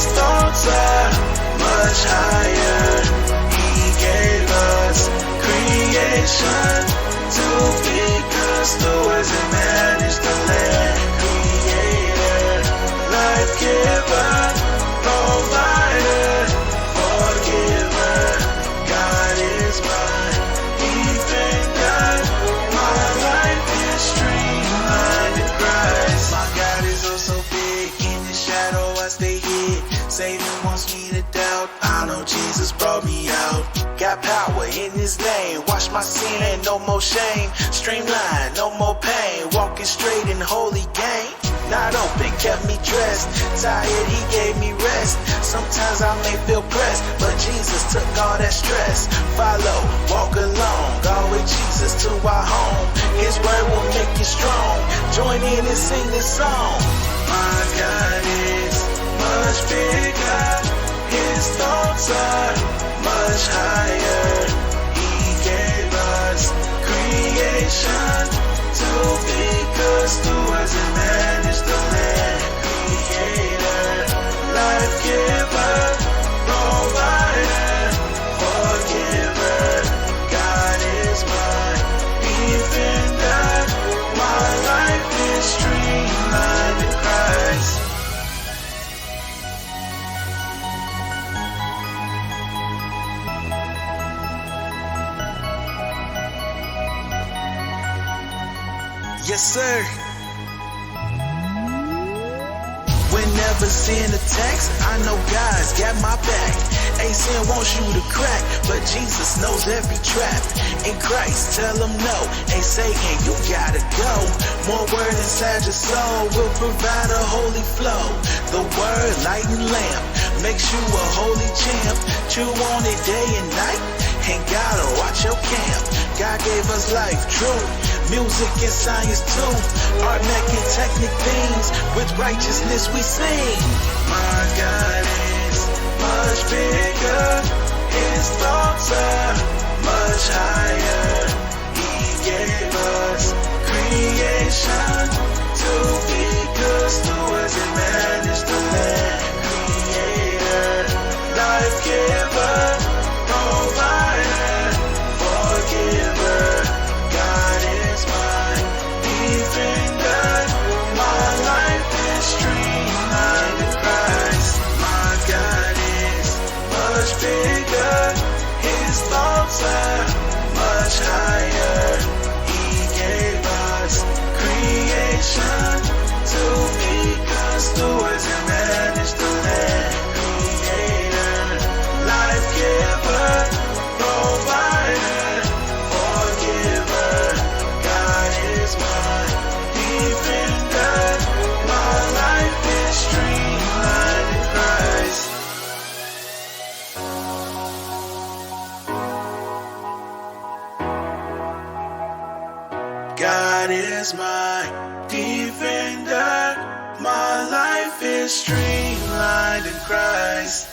His thoughts are much higher. He gave us creation to be good stewards and manage the land. Creator, life giver, provider, forgiver. God is my defender. My life is streamlined in Christ. My God is oh so big. In the shadow I stay hid. Satan wants me to doubt. I know Jesus brought me out. Got power in His name. Wash my sin and no more shame. Streamlined, no more pain. Walking straight in holy gain. Not open, kept me dressed. Tired, He gave me rest. Sometimes I may feel pressed, but Jesus took all that stress. Follow, walk along, go with Jesus to our home. His word will make you strong. Join in and sing this song. My God is much bigger. His thoughts are much higher. He gave us creation to be good stewards and manage the land. Creator, life giver, provider, forgiver. God is my defender. My life is streamlined in Christ. Yes, sir. Whenever sin attacks, I know God's got my back. Sin wants you to crack, but Jesus knows every trap. In Christ, tell Him no. Satan, you gotta go. More word inside your soul will provide a holy flow. The word, light and lamp, makes you a holy champ. Chew on it day and night, and gotta watch your camp. God gave us life, truth, music and science too. Art making technic things, with righteousness we sing. My God is much bigger. His thoughts are much higher. He gave us creation to be good stewards and manage the land. Creator, life giver, provider, forgiver. God is my defender. My life is streamlined in Christ. My God is much bigger. His thoughts are much higher. He gave us creation to be good stewards and manage the land. Creator, life giver, provider, forgiver. God is my defender. My life is streamlined in Christ. God is my defender. My life is streamlined in Christ.